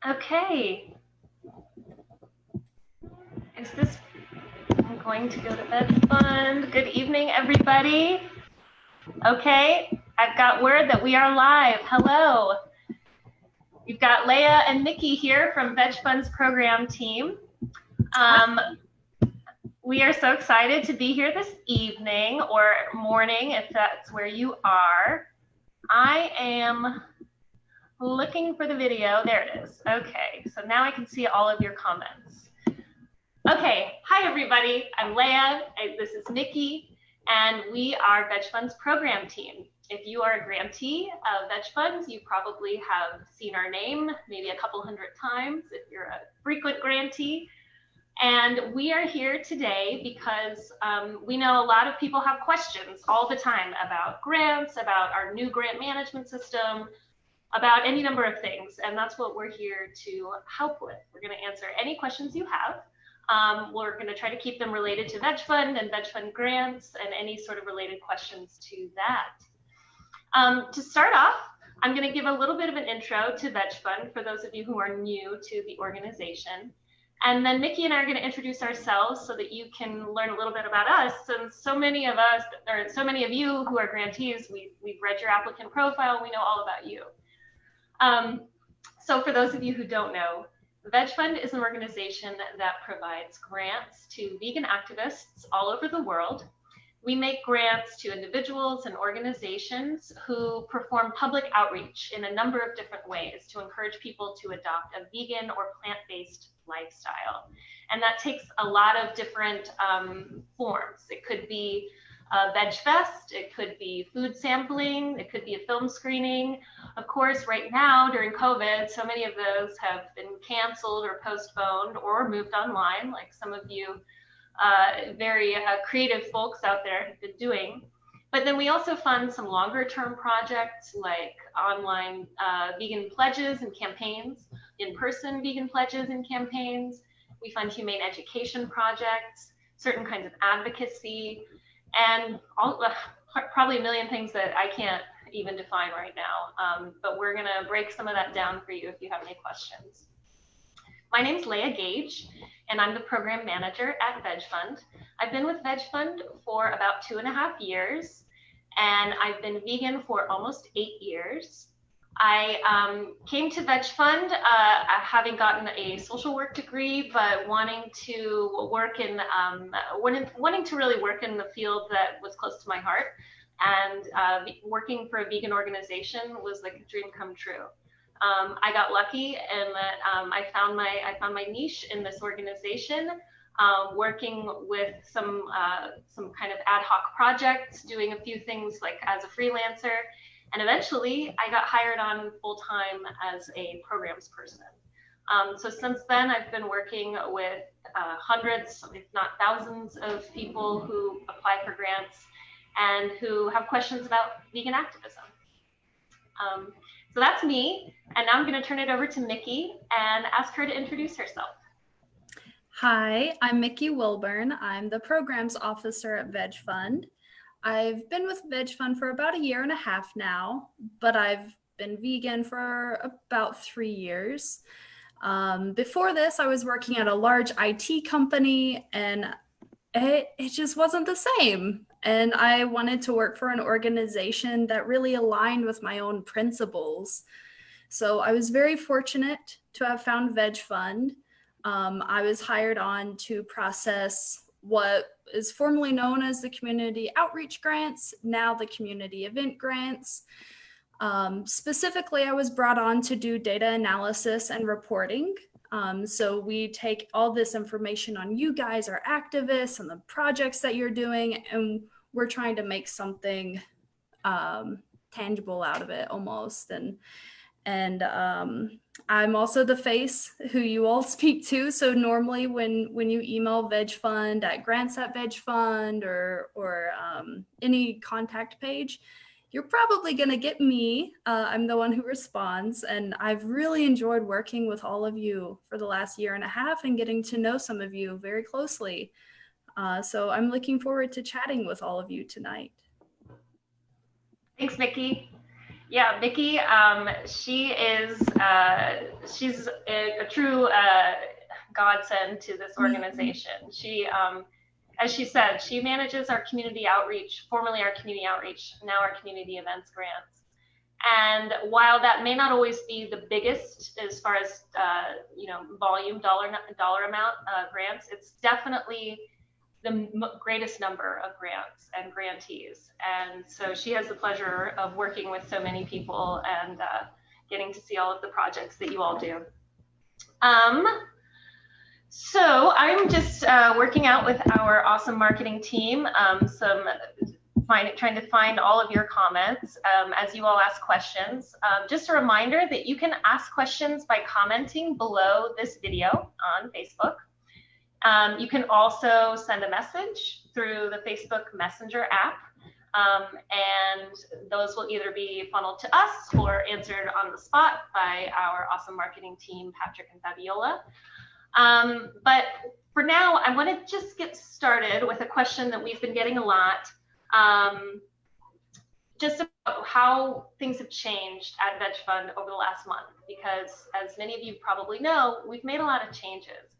Okay. Is this, I'm going to go to VegFund. Good evening, everybody. Okay, I've got word that we are live. Hello. We've got Leah and Mikki here from VegFund's program team. We are so excited to be here this evening or morning, if that's where you are. I am looking for the video. There it is. Okay, so now I can see all of your comments. Okay, hi everybody. I'm Leah. This is Mikki, and we are VegFund's program team. If you are a grantee of VegFund, you probably have seen our name maybe a couple hundred times if you're a frequent grantee. And we are here today because we know a lot of people have questions all the time about grants, about our new grant management system, about any number of things, and that's what we're here to help with. We're going to answer any questions you have. We're going to try to keep them related to VegFund and VegFund grants and any sort of related questions to that. To start off, I'm going to give a little bit of an intro to VegFund for those of you who are new to the organization. And then Mikki and I are going to introduce ourselves so that you can learn a little bit about us. And so many of us, or so many of you who are grantees, we've read your applicant profile, we know all about you. So for those of you who don't know, VegFund is an organization that provides grants to vegan activists all over the world. We make grants to individuals and organizations who perform public outreach in a number of different ways to encourage people to adopt a vegan or plant-based lifestyle. And that takes a lot of different forms. It could be a veg fest, it could be food sampling, it could be a film screening. Of course, right now during COVID, so many of those have been canceled or postponed or moved online, like some of you very creative folks out there have been doing. But then we also fund some longer term projects like online vegan pledges and campaigns, in-person vegan pledges and campaigns. We fund humane education projects, certain kinds of advocacy, and probably a million things that I can't even define right now. But we're gonna break some of that down for you if you have any questions. My name's Leah Gage, and I'm the program manager at VegFund. I've been with VegFund for about 2.5 years, and I've been vegan for almost 8 years. I came to VegFund having gotten a social work degree, but wanting to work in, wanting to really work in the field that was close to my heart, and working for a vegan organization was like a dream come true. I got lucky in that I found my niche in this organization, working with some kind of ad hoc projects, doing a few things like as a freelancer, and eventually I got hired on full time as a programs person. So since then, I've been working with hundreds, if not thousands, of people who apply for grants and who have questions about vegan activism. So that's me, and now I'm going to turn it over to Mikki and ask her to introduce herself. Hi, I'm Mikki Wilburn. I'm the programs officer at VegFund. I've been with VegFund for about 1.5 years now, but I've been vegan for about 3 years. Before this, I was working at a large IT company, and it just wasn't the same. And I wanted to work for an organization that really aligned with my own principles. So I was very fortunate to have found VegFund. I was hired on to process what is formerly known as the community outreach grants, now the community event grants. Specifically, I was brought on to do data analysis and reporting. So we take all this information on you guys, our activists, and the projects that you're doing, and we're trying to make something tangible out of it almost. And I'm also the face who you all speak to. So normally when you email VegFund at grants@VegFund or any contact page, you're probably going to get me. I'm the one who responds, and I've really enjoyed working with all of you for the last 1.5 years and getting to know some of you very closely. So I'm looking forward to chatting with all of you tonight. Thanks, Mikki. Yeah, Mikki, she's a true godsend to this organization. She, as she said, she manages our community outreach, formerly our community outreach, now our community events grants. And while that may not always be the biggest as far as volume dollar amount grants, it's definitely the greatest number of grants and grantees. And so she has the pleasure of working with so many people and getting to see all of the projects that you all do. So I'm just working out with our awesome marketing team, trying to find all of your comments as you all ask questions. Just a reminder that you can ask questions by commenting below this video on Facebook. You can also send a message through the Facebook Messenger app, and those will either be funneled to us or answered on the spot by our awesome marketing team, Patrick and Fabiola. But for now, I want to just get started with a question that we've been getting a lot, just about how things have changed at VegFund over the last month, because as many of you probably know, we've made a lot of changes.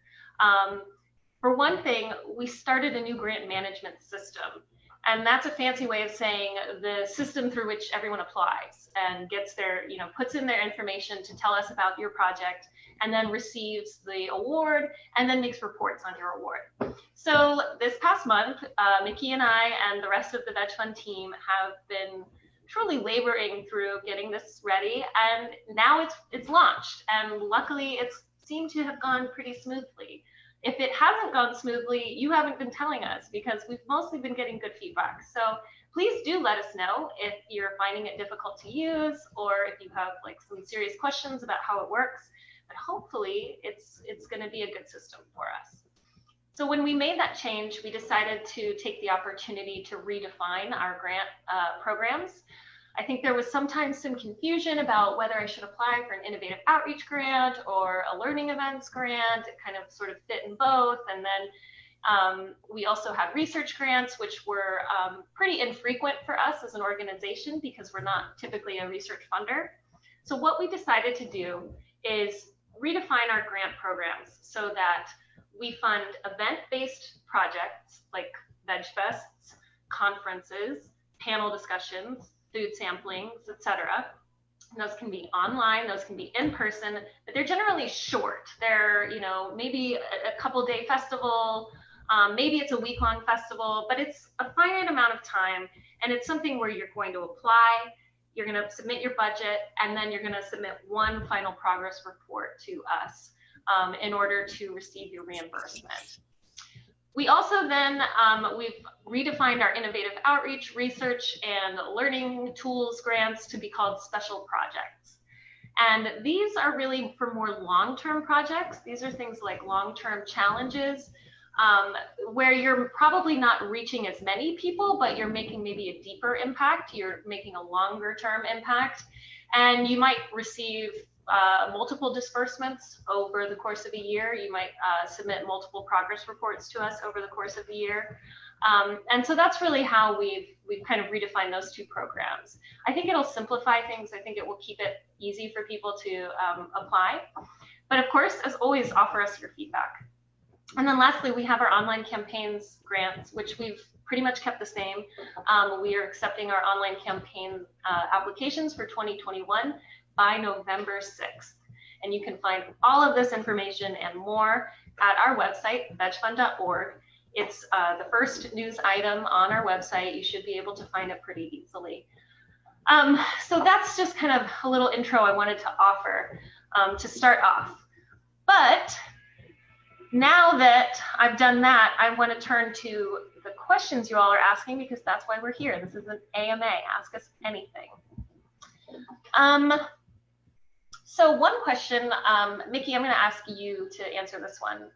For one thing, we started a new grant management system, and that's a fancy way of saying the system through which everyone applies and gets their, puts in their information to tell us about your project, and then receives the award, and then makes reports on your award. So this past month, Mikki and I and the rest of the VegFund team have been truly laboring through getting this ready, and now it's launched, and luckily it's seemed to have gone pretty smoothly. If it hasn't gone smoothly, you haven't been telling us, because we've mostly been getting good feedback. So please do let us know if you're finding it difficult to use, or if you have some serious questions about how it works. But hopefully it's going to be a good system for us. So when we made that change, we decided to take the opportunity to redefine our grant programs. I think there was sometimes some confusion about whether I should apply for an innovative outreach grant or a learning events grant. It kind of sort of fit in both. And then we also had research grants, which were pretty infrequent for us as an organization because we're not typically a research funder. So what we decided to do is redefine our grant programs so that we fund event-based projects like veg fests, conferences, panel discussions, food samplings, etc. Those can be online, those can be in person, but they're generally short. They're, maybe a couple day festival, maybe it's a week-long festival, but it's a finite amount of time, and it's something where you're going to apply, you're going to submit your budget, and then you're going to submit one final progress report to us in order to receive your reimbursement. We also then, we've redefined our innovative outreach, research, and learning tools grants to be called special projects. And these are really for more long-term projects. These are things like long-term challenges where you're probably not reaching as many people, but you're making maybe a deeper impact. You're making a longer-term impact. And you might receive multiple disbursements over the course of a year. You might submit multiple progress reports to us over the course of the year. And so that's really how we've kind of redefined those two programs. I think it'll simplify things. I think it will keep it easy for people to apply. But of course, as always, offer us your feedback. And then lastly, we have our online campaigns grants, which we've pretty much kept the same. We are accepting our online campaign applications for 2021 by November 6th. And you can find all of this information and more at our website, vegfund.org. It's the first news item on our website. You should be able to find it pretty easily. So that's just kind of a little intro I wanted to offer to start off. But now that I've done that, I want to turn to the questions you all are asking, because that's why we're here. This is an AMA, Ask Us Anything. So one question, Mikki, I'm going to ask you to answer this one.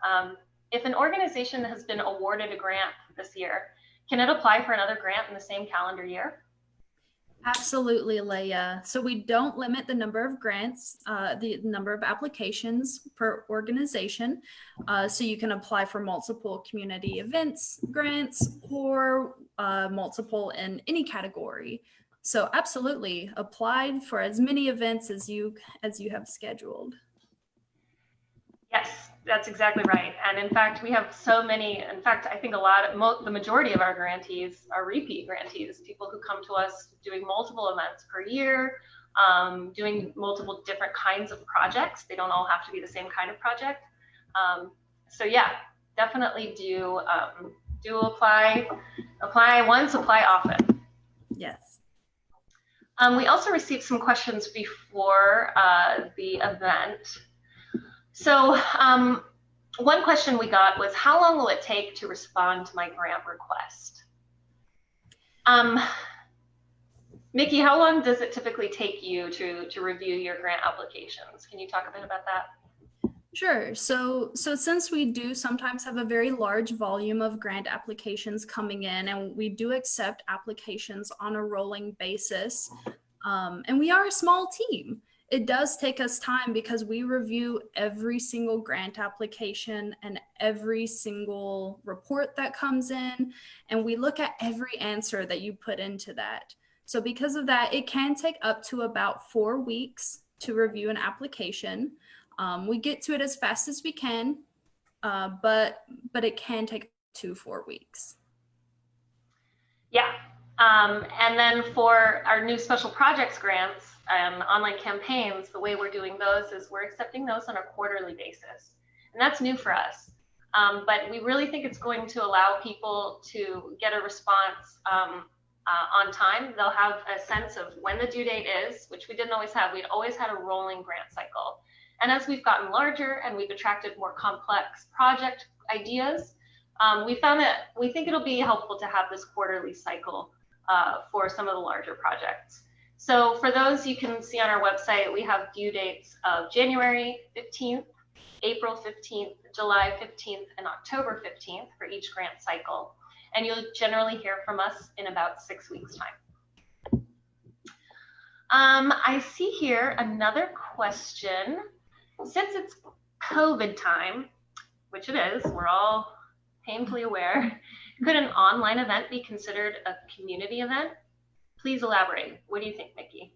If an organization has been awarded a grant this year, can it apply for another grant in the same calendar year? Absolutely, Leah. So we don't limit the number of grants, the number of applications per organization. So you can apply for multiple community events grants or multiple in any category. So absolutely, apply for as many events as you have scheduled. Yes, that's exactly right. And in fact, we have so many. In fact, I think the majority of our grantees are repeat grantees, people who come to us doing multiple events per year, doing multiple different kinds of projects. They don't all have to be the same kind of project. So yeah, definitely do apply once, apply often. Yes. We also received some questions before the event. So one question we got was, how long will it take to respond to my grant request? Mikki, how long does it typically take you to review your grant applications? Can you talk a bit about that? Sure. So since we do sometimes have a very large volume of grant applications coming in, and we do accept applications on a rolling basis, and we are a small team, it does take us time because we review every single grant application and every single report that comes in, and we look at every answer that you put into that. So because of that, it can take up to about 4 weeks to review an application. We get to it as fast as we can, but it can take 2 to 4 weeks. Yeah. And then for our new special projects grants and online campaigns, the way we're doing those is we're accepting those on a quarterly basis. And that's new for us. But we really think it's going to allow people to get a response on time. They'll have a sense of when the due date is, which we didn't always have. We'd always had a rolling grant cycle. And as we've gotten larger and we've attracted more complex project ideas, we found that we think it'll be helpful to have this quarterly cycle for some of the larger projects. So for those, you can see on our website, we have due dates of January 15th, April 15th, July 15th, and October 15th for each grant cycle. And you'll generally hear from us in about 6 weeks' time. I see here another question. Since it's COVID time, which it is, we're all painfully aware, could an online event be considered a community event? Please elaborate. What do you think, Mikki?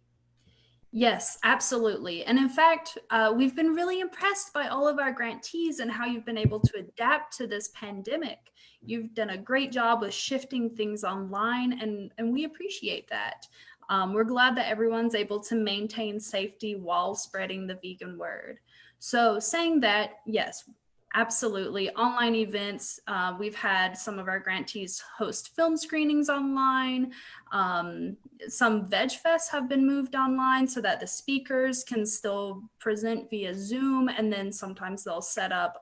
Yes, absolutely. And in fact, we've been really impressed by all of our grantees and how you've been able to adapt to this pandemic. You've done a great job with shifting things online, and we appreciate that. We're glad that everyone's able to maintain safety while spreading the vegan word. So saying that, yes, absolutely. Online events, we've had some of our grantees host film screenings online. Some VegFests have been moved online so that the speakers can still present via Zoom, and then sometimes they'll set up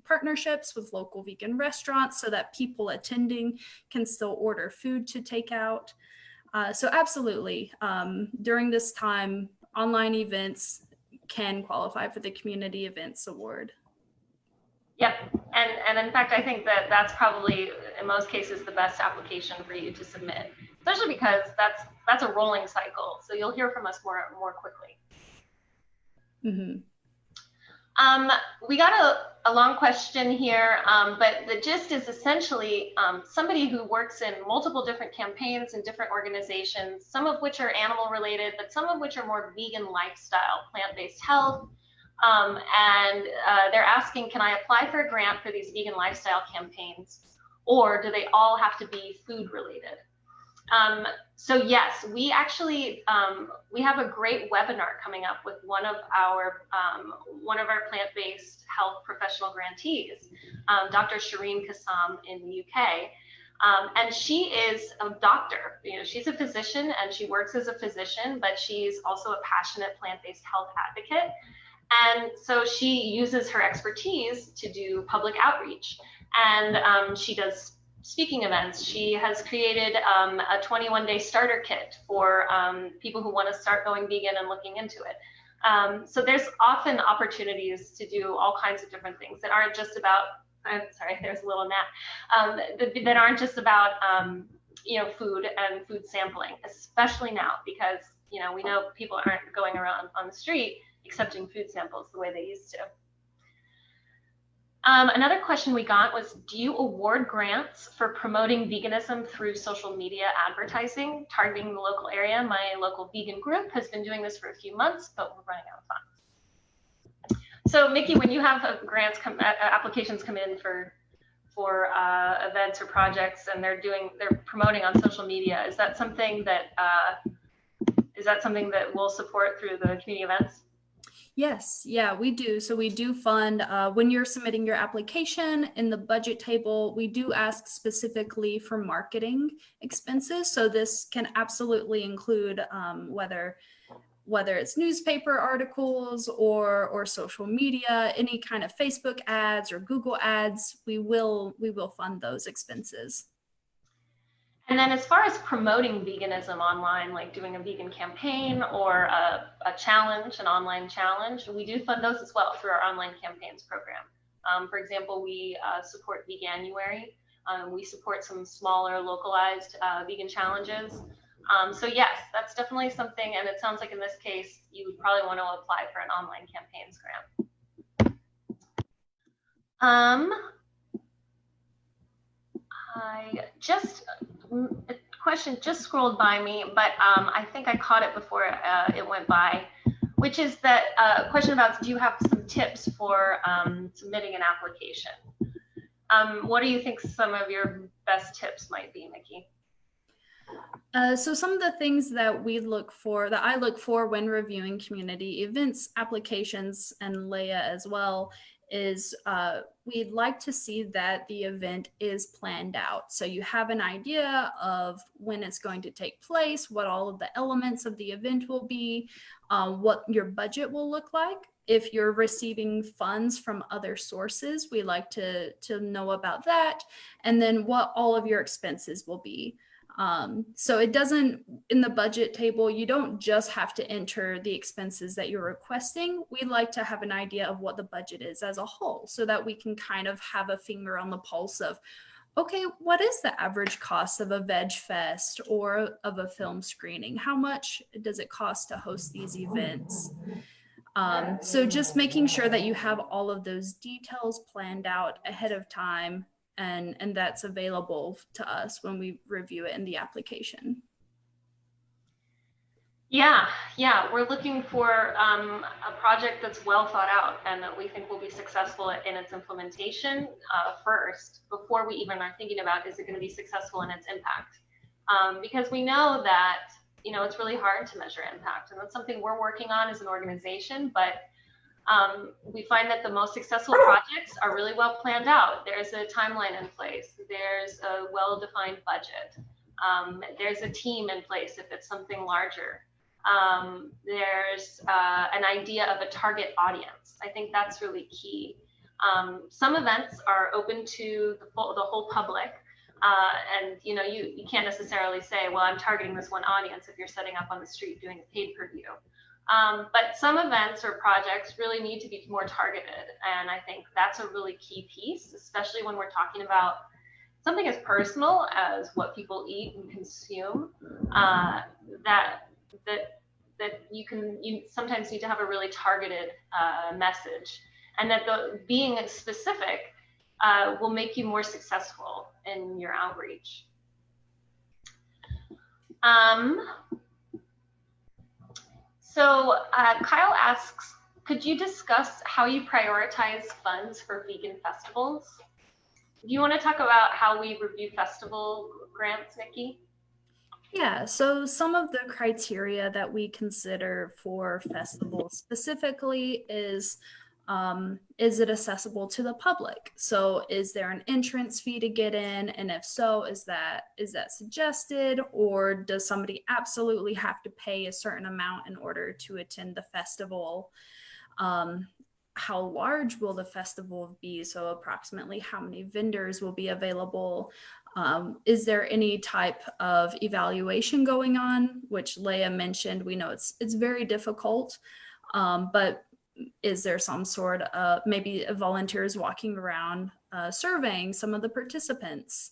partnerships with local vegan restaurants so that people attending can still order food to take out. So absolutely, during this time, online events can qualify for the Community Events Award. Yep, and in fact, I think that that's probably, in most cases, the best application for you to submit, especially because that's a rolling cycle, so you'll hear from us more quickly. Mm-hmm. We got a long question here, but the gist is essentially somebody who works in multiple different campaigns and different organizations, some of which are animal related, but some of which are more vegan lifestyle, plant-based health. And they're asking, can I apply for a grant for these vegan lifestyle campaigns, or do they all have to be food related? So yes, we actually, we have a great webinar coming up with one of our plant-based health professional grantees, Dr. Shireen Kassam in the UK. And she is a doctor. You know, she's a physician and she works as a physician, but she's also a passionate plant-based health advocate. And so she uses her expertise to do public outreach, and she does speaking events. She has created a 21-day starter kit for people who want to start going vegan and looking into it. So there's often opportunities to do all kinds of different things that aren't just about, I'm sorry, there's a little gnat, that aren't just about you know, food and food sampling, especially now, because you know, we know people aren't going around on the street accepting food samples the way they used to. Another question we got was, do you award grants for promoting veganism through social media advertising, targeting the local area? My local vegan group has been doing this for a few months, but we're running out of funds. So Mikki, when you have applications come in for events or projects, and they're promoting on social media, is that something that we'll support through the community events? Yes, yeah, we do. So we do fund, when you're submitting your application in the budget table, we do ask specifically for marketing expenses. So this can absolutely include whether it's newspaper articles or social media, any kind of Facebook ads or Google ads, we will fund those expenses. And then as far as promoting veganism online, like doing a vegan campaign or a challenge, an online challenge, we do fund those as well through our online campaigns program. For example, we support Veganuary. We support some smaller localized vegan challenges. So yes, that's definitely something, and it sounds like in this case, you would probably want to apply for an online campaigns grant. A question just scrolled by me, but I think I caught it before it went by, which is that a question about, do you have some tips for submitting an application? What do you think some of your best tips might be, Mikki? So some of the things that I look for when reviewing community events applications, and Leah as well, is we'd like to see that the event is planned out. So you have an idea of when it's going to take place, what all of the elements of the event will be, what your budget will look like. If you're receiving funds from other sources, we like to know about that, and then what all of your expenses will be. So it doesn't, in the budget table, you don't just have to enter the expenses that you're requesting. We like to have an idea of what the budget is as a whole, so that we can kind of have a finger on the pulse of, okay, what is the average cost of a veg fest or of a film screening? How much does it cost to host these events? So just making sure that you have all of those details planned out ahead of time, and that's available to us when we review it in the application. Yeah, we're looking for a project that's well thought out and that we think will be successful in its implementation first, before we even are thinking about, is it going to be successful in its impact? Because we know that, it's really hard to measure impact, and that's something we're working on as an organization, but we find that the most successful projects are really well planned out. There's a timeline in place. There's a well-defined budget. There's a team in place if it's something larger. There's an idea of a target audience. I think that's really key. Some events are open to the whole public. And you can't necessarily say, well, I'm targeting this one audience if you're setting up on the street doing a paid per view. But some events or projects really need to be more targeted. And I think that's a really key piece, especially when we're talking about something as personal as what people eat and consume, that you sometimes need to have a really targeted message, and that being specific will make you more successful in your outreach. So Kyle asks, could you discuss how you prioritize funds for vegan festivals? Do you want to talk about how we review festival grants, Mikki? Yeah, so some of the criteria that we consider for festivals specifically is it accessible to the public? So is there an entrance fee to get in? And if so, is that suggested, or does somebody absolutely have to pay a certain amount in order to attend the festival? How large will the festival be? So approximately how many vendors will be available? Is there any type of evaluation going on, which Leah mentioned? We know it's very difficult, but is there some sort of maybe volunteers walking around surveying some of the participants?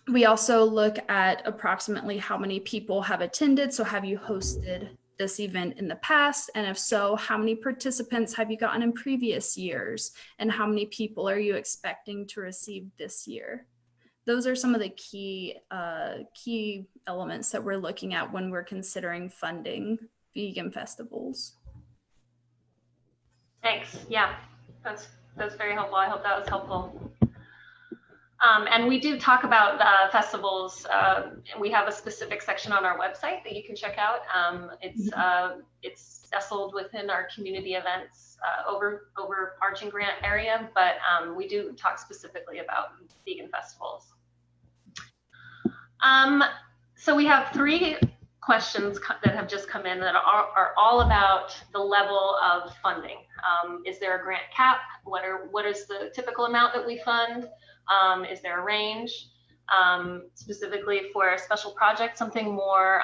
We also look at approximately how many people have attended. So have you hosted this event in the past? And if so, how many participants have you gotten in previous years? And how many people are you expecting to receive this year? Those are some of the key elements that we're looking at when we're considering funding vegan festivals. Thanks. Yeah, that's very helpful. I hope that was helpful. And we do talk about festivals. We have a specific section on our website that you can check out. It's nestled within our community events overarching grant area, but we do talk specifically about vegan festivals. So we have 3 questions that have just come in that are all about the level of funding. Is there a grant cap? What is the typical amount that we fund? Is there a range? Specifically for a special project, something more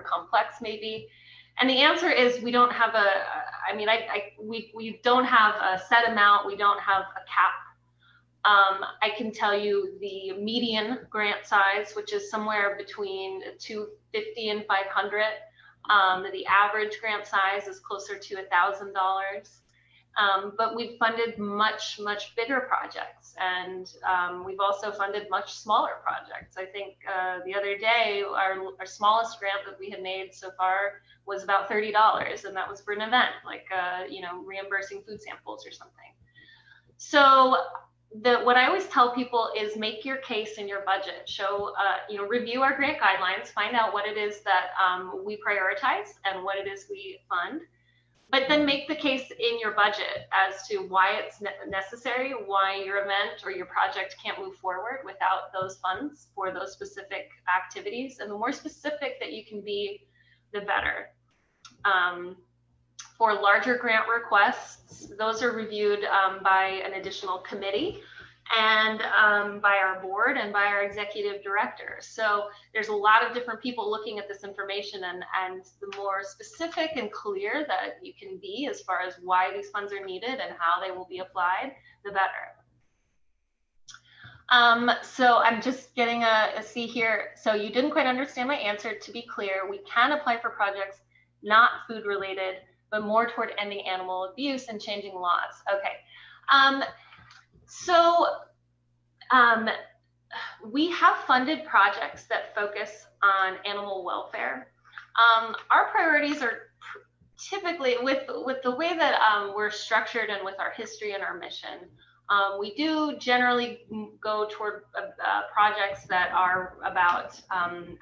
complex maybe? And the answer is we don't have we don't have a set amount. We don't have a cap. I can tell you the median grant size, which is somewhere between $250 and $500. The average grant size is closer to $1,000. But we've funded much bigger projects, and we've also funded much smaller projects. I think the other day, our smallest grant that we had made so far was about $30, and that was for an event, like reimbursing food samples or something. So what I always tell people is make your case in your budget. Review our grant guidelines, find out what it is that we prioritize and what it is we fund. But then make the case in your budget as to why it's necessary, why your event or your project can't move forward without those funds for those specific activities. And the more specific that you can be, the better. For larger grant requests, those are reviewed by an additional committee and by our board and by our executive director. So there's a lot of different people looking at this information, and the more specific and clear that you can be as far as why these funds are needed and how they will be applied, the better. So I'm just getting a C here. So you didn't quite understand my answer. To be clear, we can apply for projects not food related, but more toward ending animal abuse and changing laws. Okay. We have funded projects that focus on animal welfare. Our priorities are typically, with the way that we're structured and with our history and our mission, we do generally go toward projects that are about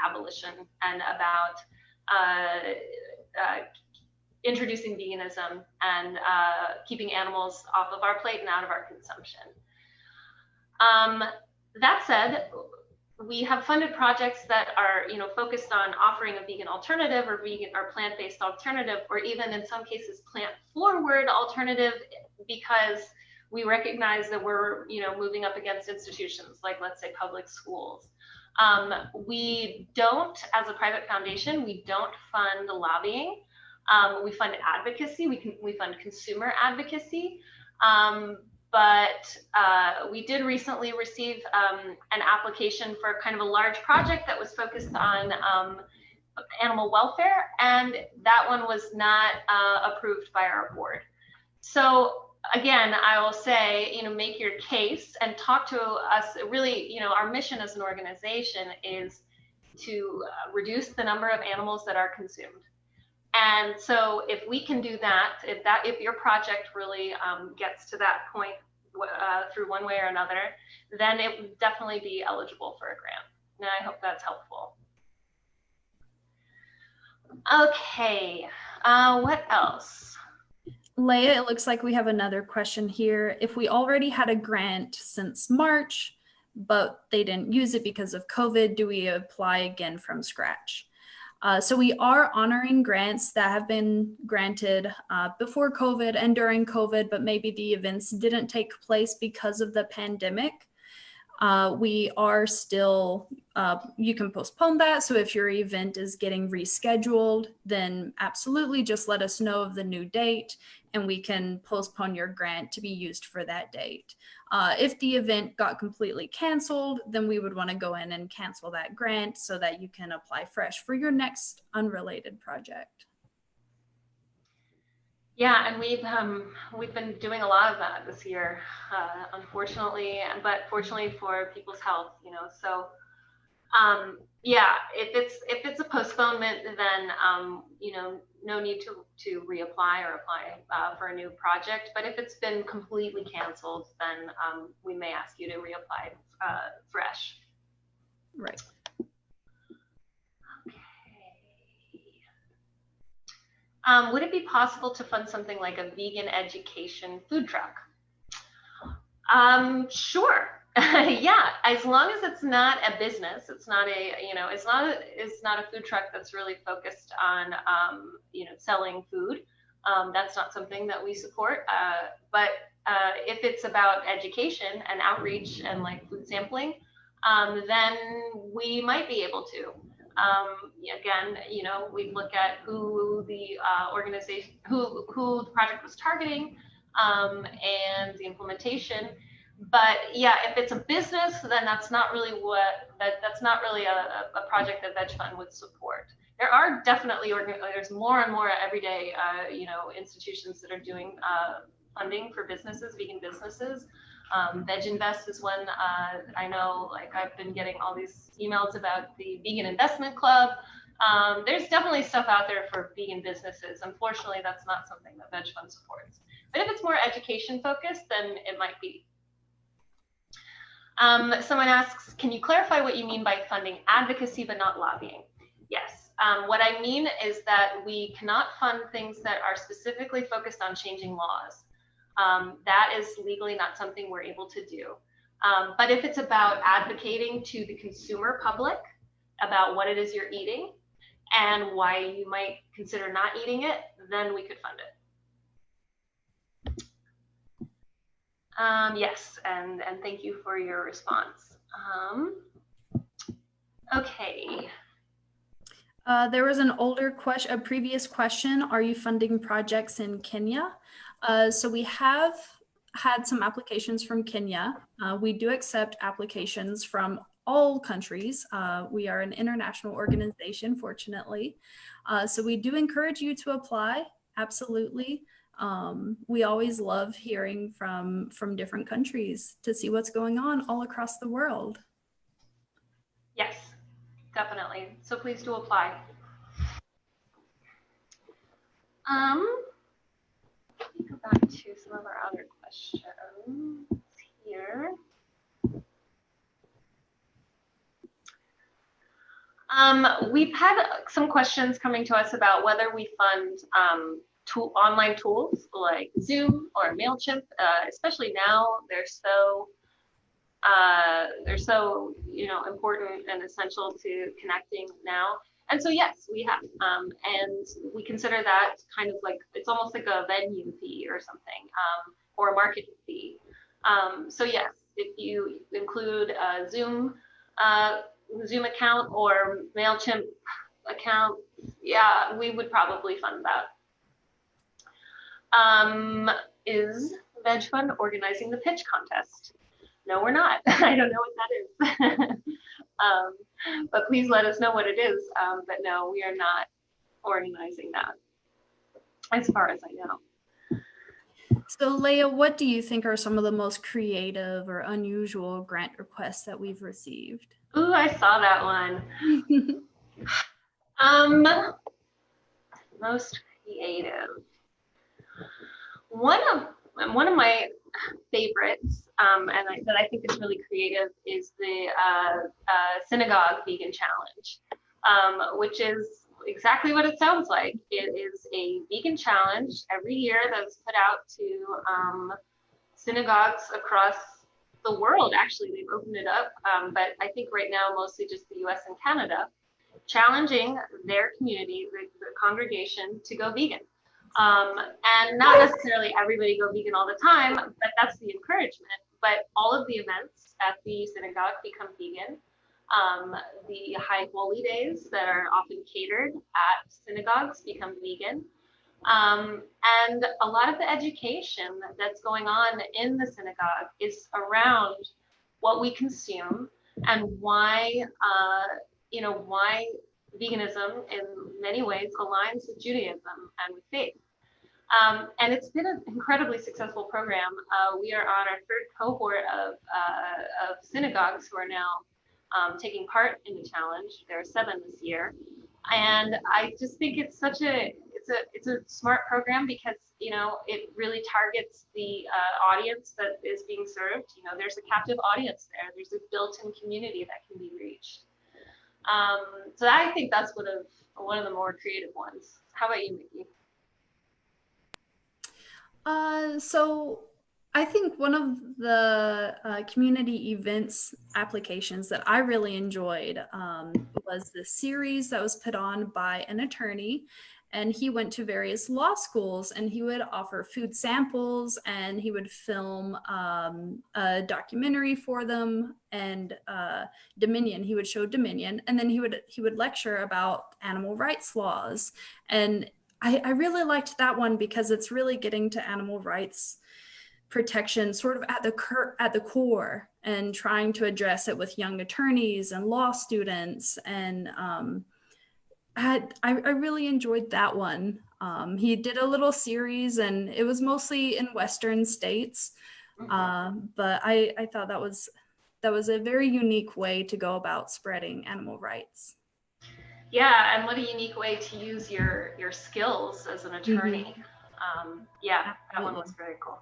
abolition and about introducing veganism and keeping animals off of our plate and out of our consumption. That said, we have funded projects that are, focused on offering a vegan alternative or vegan or plant-based alternative, or even in some cases plant-forward alternative, because we recognize that we're, moving up against institutions like, let's say, public schools. We don't, as a private foundation, we don't fund lobbying. We fund advocacy. We fund consumer advocacy. But we did recently receive an application for kind of a large project that was focused on animal welfare, and that one was not approved by our board. So again, I will say, make your case and talk to us. Really, our mission as an organization is to reduce the number of animals that are consumed. And so if we can do that, if your project really gets to that point through one way or another, then it would definitely be eligible for a grant. And I hope that's helpful. Okay, what else? Leah, it looks like we have another question here. If we already had a grant since March, but they didn't use it because of COVID, do we apply again from scratch? So we are honoring grants that have been granted before COVID and during COVID, but maybe the events didn't take place because of the pandemic. We are still, you can postpone that. So if your event is getting rescheduled, then absolutely just let us know of the new date and we can postpone your grant to be used for that date. If the event got completely canceled, then we would want to go in and cancel that grant so that you can apply fresh for your next unrelated project. Yeah, and we've been doing a lot of that this year, unfortunately, but fortunately for people's health, you know. So, yeah, if it's a postponement, then you know, no need to reapply or apply for a new project. But if it's been completely canceled, then we may ask you to reapply fresh. Right. Would it be possible to fund something like a vegan education food truck? Sure. Yeah, as long as it's not a business, it's not a, you know, it's not a food truck that's really focused on, you know, selling food. That's not something that we support. But if it's about education and outreach and like food sampling, then we might be able to. Again, you know, we look at who the organization, who the project was targeting, and the implementation. But yeah, if it's a business, then that's not really that's not really a project that VegFund would support. There are definitely there's more and more every day, you know, institutions that are doing funding for businesses, vegan businesses. VegInvest is one. I know, like, I've been getting all these emails about the Vegan Investment Club. There's definitely stuff out there for vegan businesses. Unfortunately, that's not something that VegFund supports. But if it's more education focused, then it might be. Someone asks, can you clarify what you mean by funding advocacy but not lobbying? Yes. What I mean is that we cannot fund things that are specifically focused on changing laws. That is legally not something we're able to do. But if it's about advocating to the consumer public about what it is you're eating and why you might consider not eating it, then we could fund it. Yes, and thank you for your response. Okay. There was an older question, a previous question. Are you funding projects in Kenya? So we have had some applications from Kenya. We do accept applications from all countries. We are an international organization, fortunately. So we do encourage you to apply, absolutely. We always love hearing from different countries to see what's going on all across the world. Yes, definitely. So please do apply. Let me go back to some of our other questions here. We've had some questions coming to us about whether we fund online tools like Zoom or MailChimp, especially now. They're so you know, important and essential to connecting now. And so yes, we have, and we consider that kind of like, it's almost like a venue fee or something, or a marketing fee. So yes, if you include a Zoom account or MailChimp account, yeah, we would probably fund that. Is VegFund organizing the pitch contest? No, we're not. I don't know what that is. But please let us know what it is. But no, we are not organizing that, as far as I know. So Leah, what do you think are some of the most creative or unusual grant requests that we've received? Ooh, I saw that one. Most creative. One of my favorites, that I think is really creative, is the Synagogue Vegan Challenge, which is exactly what it sounds like. It is a vegan challenge every year that's put out to synagogues across the world. Actually, they've opened it up, but I think right now mostly just the US and Canada, challenging their community, the congregation, to go vegan. And not necessarily everybody go vegan all the time, but that's the encouragement. But all of the events at the synagogue become vegan. The high holy days that are often catered at synagogues become vegan. And a lot of the education that's going on in the synagogue is around what we consume and why, why veganism in many ways aligns with Judaism and with faith. And it's been an incredibly successful program. We are on our third cohort of synagogues who are now taking part in the challenge. There are 7 this year. And I just think it's it's a smart program because, it really targets the audience that is being served. There's a captive audience there. There's a built-in community that can be reached. So I think that's one of the more creative ones. How about you, Mikki? So I think one of the community events applications that I really enjoyed was the series that was put on by an attorney, and he went to various law schools and he would offer food samples and he would film a documentary for them, and Dominion, he would show Dominion, and then he would lecture about animal rights laws. And I really liked that one because it's really getting to animal rights protection sort of at the core and trying to address it with young attorneys and law students. And I really enjoyed that one. He did a little series and it was mostly in Western states, but I thought that was a very unique way to go about spreading animal rights. Yeah, and what a unique way to use your skills as an attorney. Yeah, that one was very cool.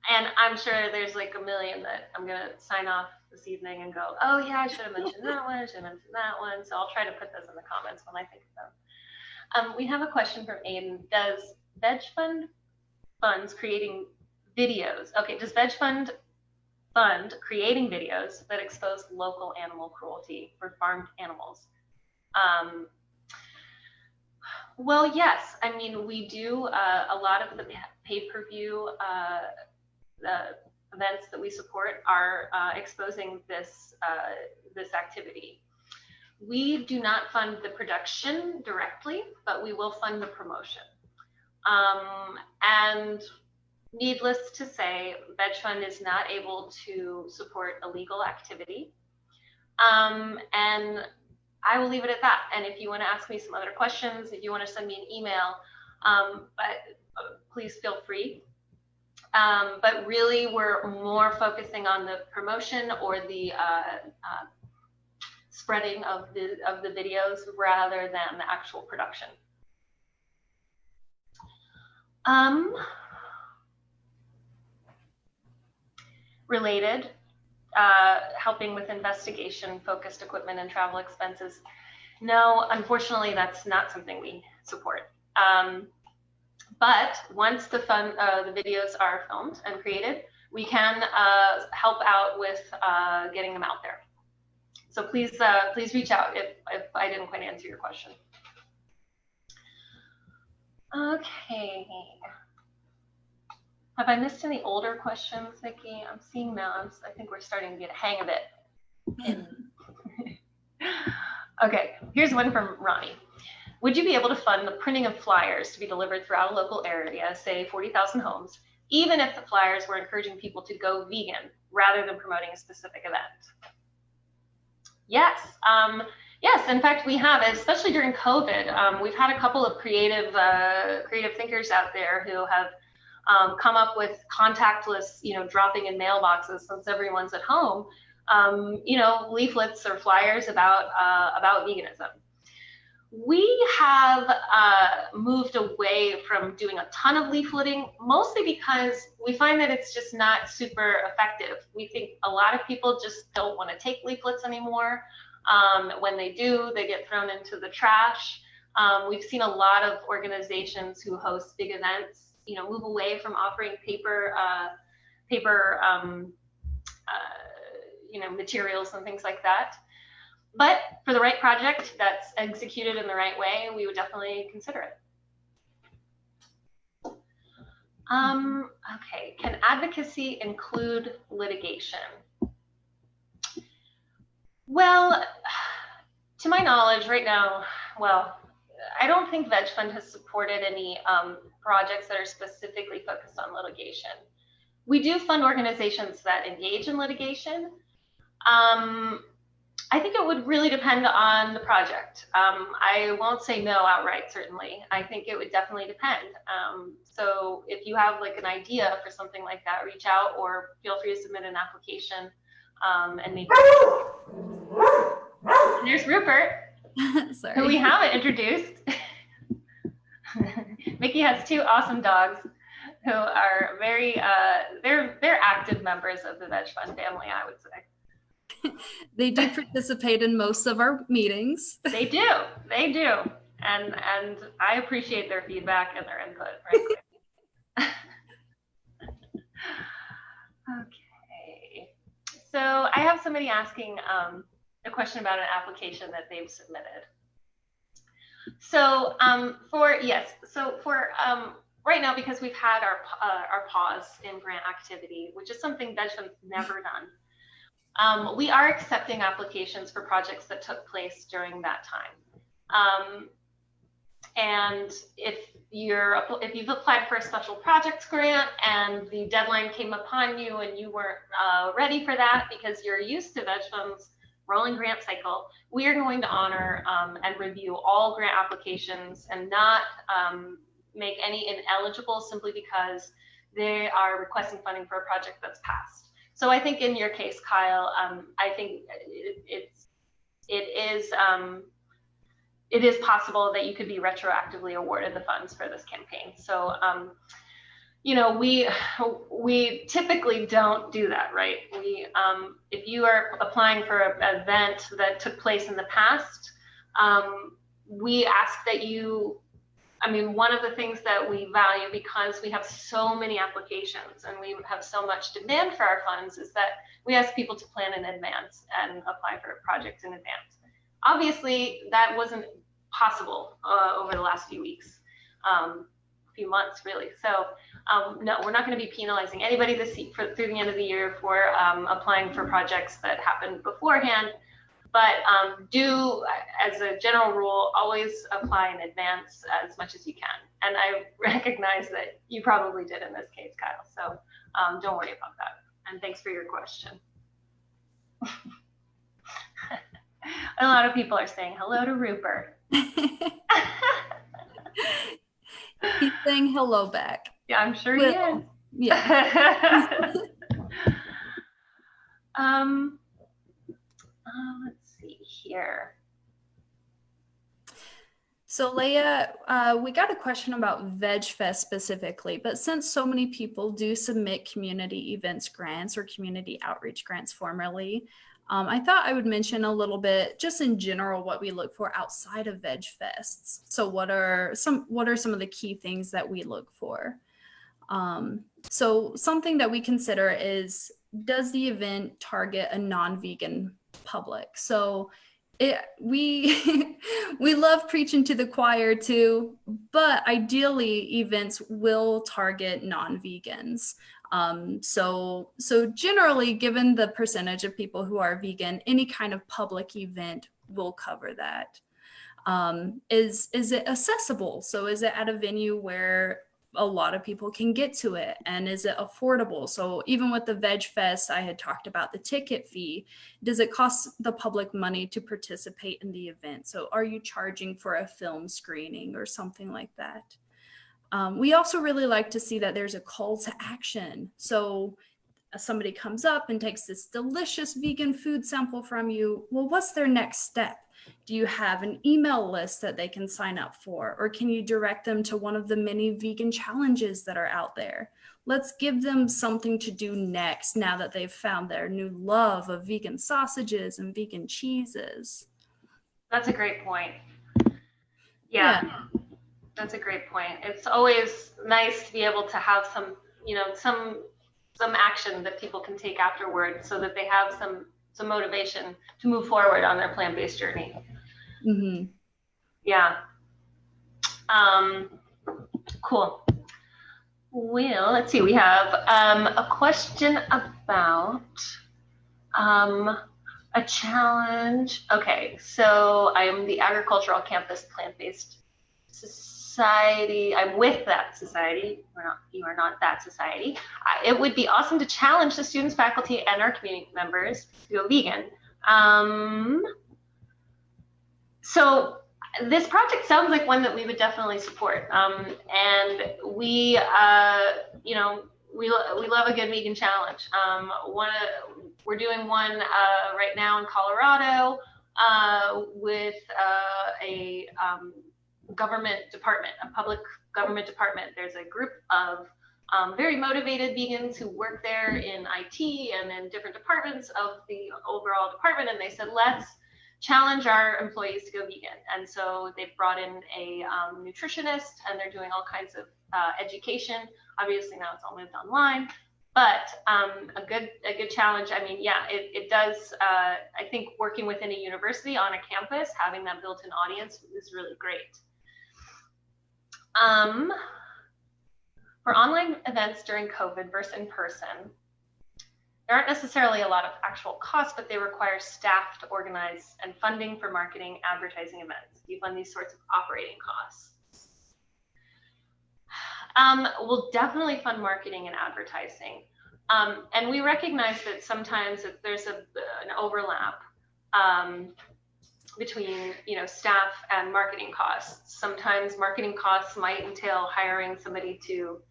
And I'm sure there's like a million that I'm going to sign off this evening and go, oh yeah, I should have mentioned that one, I should have mentioned that one. So I'll try to put those in the comments when I think of them. We have a question from Aiden. Does VegFund funds creating videos? Okay, does VegFund fund creating videos that expose local animal cruelty for farmed animals? Well, yes. I mean, we do a lot of the pay-per-view events that we support are exposing this activity. We do not fund the production directly, but we will fund the promotion. And needless to say, VegFund is not able to support illegal activity. And I will leave it at that. And if you want to ask me some other questions, if you want to send me an email, please feel free. But really, we're more focusing on the promotion or the spreading of the videos rather than the actual production. Related, helping with investigation-focused equipment and travel expenses. No, unfortunately, that's not something we support. But once the videos are filmed and created, we can help out with getting them out there. So please reach out if I didn't quite answer your question. Okay. Have I missed any older questions, Mikki? I'm seeing now. I think we're starting to get a hang of it. Okay, here's one from Ronnie. Would you be able to fund the printing of flyers to be delivered throughout a local area, say 40,000 homes, even if the flyers were encouraging people to go vegan rather than promoting a specific event? Yes. Yes, in fact, we have, especially during COVID. We've had a couple of creative thinkers out there who have come up with contactless, dropping in mailboxes since everyone's at home, leaflets or flyers about veganism. We have moved away from doing a ton of leafleting, mostly because we find that it's just not super effective. We think a lot of people just don't want to take leaflets anymore. When they do, they get thrown into the trash. We've seen a lot of organizations who host big events, move away from offering paper materials and things like that. But for the right project that's executed in the right way, we would definitely consider it. Okay, can advocacy include litigation? Well, to my knowledge right now, I don't think VegFund has supported any projects that are specifically focused on litigation. We do fund organizations that engage in litigation. I think it would really depend on the project. I won't say no outright, certainly. I think it would definitely depend. So if you have like an idea for something like that, reach out or feel free to submit an application and maybe. And there's Rupert, who we haven't introduced. Mikki has two awesome dogs who are very, they're active members of the VegFund family, I would say. They do participate in most of our meetings. They do. And I appreciate their feedback and their input, frankly. Okay. So I have somebody asking a question about an application that they've submitted. So for right now, because we've had our pause in grant activity, which is something VegFund's never done, we are accepting applications for projects that took place during that time. And if you've applied for a special projects grant and the deadline came upon you and you weren't ready for that because you're used to VegFund's rolling grant cycle, we are going to honor and review all grant applications and not make any ineligible simply because they are requesting funding for a project that's passed. So I think in your case, Kyle, I think it is possible that you could be retroactively awarded the funds for this campaign. So, you know, we typically don't do that, right? If you are applying for an event that took place in the past, we ask that you, one of the things that we value, because we have so many applications and we have so much demand for our funds, is that we ask people to plan in advance and apply for projects in advance. Obviously, that wasn't possible over the last few weeks, few months, really. So no, we're not going to be penalizing anybody through the end of the year for applying for projects that happened beforehand. But do, as a general rule, always apply in advance as much as you can. And I recognize that you probably did in this case, Kyle. So don't worry about that. And thanks for your question. A lot of people are saying hello to Rupert. He's saying hello back. Yeah, I'm sure he is. Yeah. Let's see here. So Leah, we got a question about VegFest specifically, but since so many people do submit community events grants or community outreach grants formerly, I thought I would mention a little bit, just in general, what we look for outside of VegFests. So what are some of the key things that we look for? So something that we consider is, does the event target a non-vegan public? So we love preaching to the choir too, but ideally events will target non-vegans. So generally, given the percentage of people who are vegan, any kind of public event will cover that. Is it accessible? So is it at a venue where a lot of people can get to it? And is it affordable? So even with the VegFest, I had talked about the ticket fee. Does it cost the public money to participate in the event? So are you charging for a film screening or something like that? We also really like to see that there's a call to action. So somebody comes up and takes this delicious vegan food sample from you. Well, what's their next step? Do you have an email list that they can sign up for? Or can you direct them to one of the many vegan challenges that are out there? Let's give them something to do next now that they've found their new love of vegan sausages and vegan cheeses. That's a great point. Yeah. That's a great point. It's always nice to be able to have some action that people can take afterward so that they have some motivation to move forward on their plant-based journey. Mm-hmm. Yeah. Cool. Well, let's see. We have a question about a challenge. Okay, so I'm the Agricultural Campus Plant-Based Society. I'm with that society. You are not that society. It would be awesome to challenge the students, faculty, and our community members to go vegan. So this project sounds like one that we would definitely support. And we love a good vegan challenge. We're doing one right now in Colorado with a government department, a public government department. There's a group of very motivated vegans who work there in IT and in different departments of the overall department, and they said, let's challenge our employees to go vegan. And so they've brought in a nutritionist, and they're doing all kinds of education. Obviously now it's all moved online, but a good challenge. I mean, yeah, it does. I think working within a university on a campus, having that built-in audience is really great. For online events during COVID versus in person, there aren't necessarily a lot of actual costs, but they require staff to organize and funding for marketing, advertising events. Do you fund these sorts of operating costs? We'll definitely fund marketing and advertising. And we recognize that sometimes if there's an overlap between staff and marketing costs. Sometimes marketing costs might entail hiring somebody to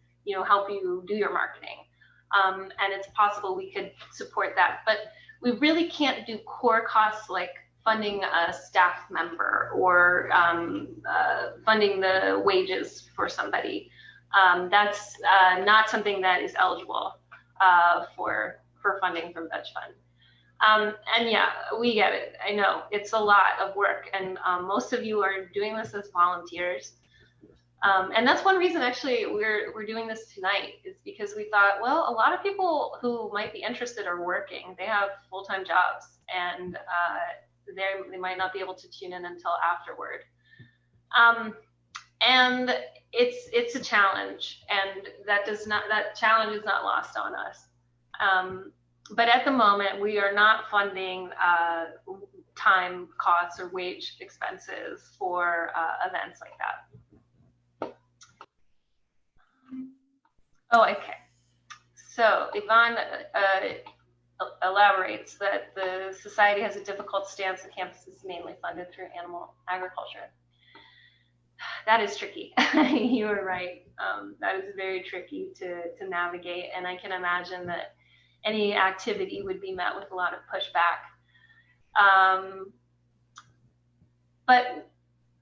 help you do your marketing. And it's possible we could support that, but we really can't do core costs like funding a staff member or funding the wages for somebody. That's not something that is eligible for funding from VegFund. And yeah, we get it. I know it's a lot of work, and most of you are doing this as volunteers. And that's one reason actually we're doing this tonight, is because we thought, well, a lot of people who might be interested are working. They have full-time jobs, and they might not be able to tune in until afterward. And it's a challenge, and that challenge is not lost on us. But at the moment, we are not funding time costs or wage expenses for events like that. Oh, okay. So Yvonne elaborates that the society has a difficult stance. The campus is mainly funded through animal agriculture. That is tricky. You were right. That is very tricky to navigate, and I can imagine that any activity would be met with a lot of pushback. But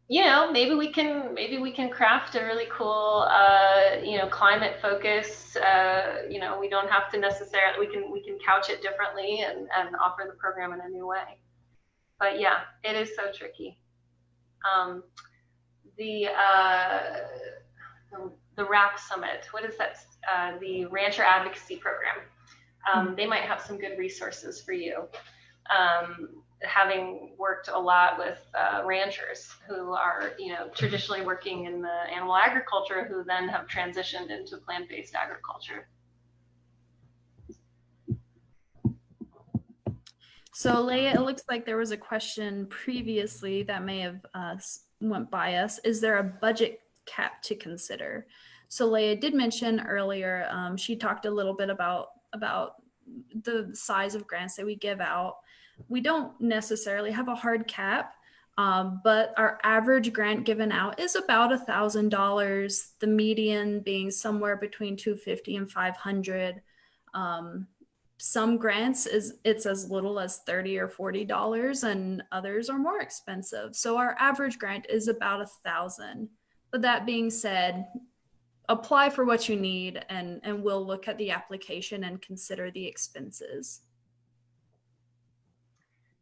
maybe we can craft a really cool climate focus. We don't have to necessarily, we can couch it differently and offer the program in a new way. But yeah, it is so tricky. The RAP Summit, what is that? The Rancher Advocacy Program. They might have some good resources for you. Having worked a lot with ranchers who are, traditionally working in the animal agriculture, who then have transitioned into plant-based agriculture. So Leah, it looks like there was a question previously that may have went by us. Is there a budget cap to consider? So Leah did mention earlier, she talked a little bit about the size of grants that we give out. We don't necessarily have a hard cap, but our average grant given out is about $1,000, the median being somewhere between $250 and $500. Some grants it's as little as $30 or $40, and others are more expensive. So our average grant is about $1,000. But that being said, apply for what you need, and we'll look at the application and consider the expenses.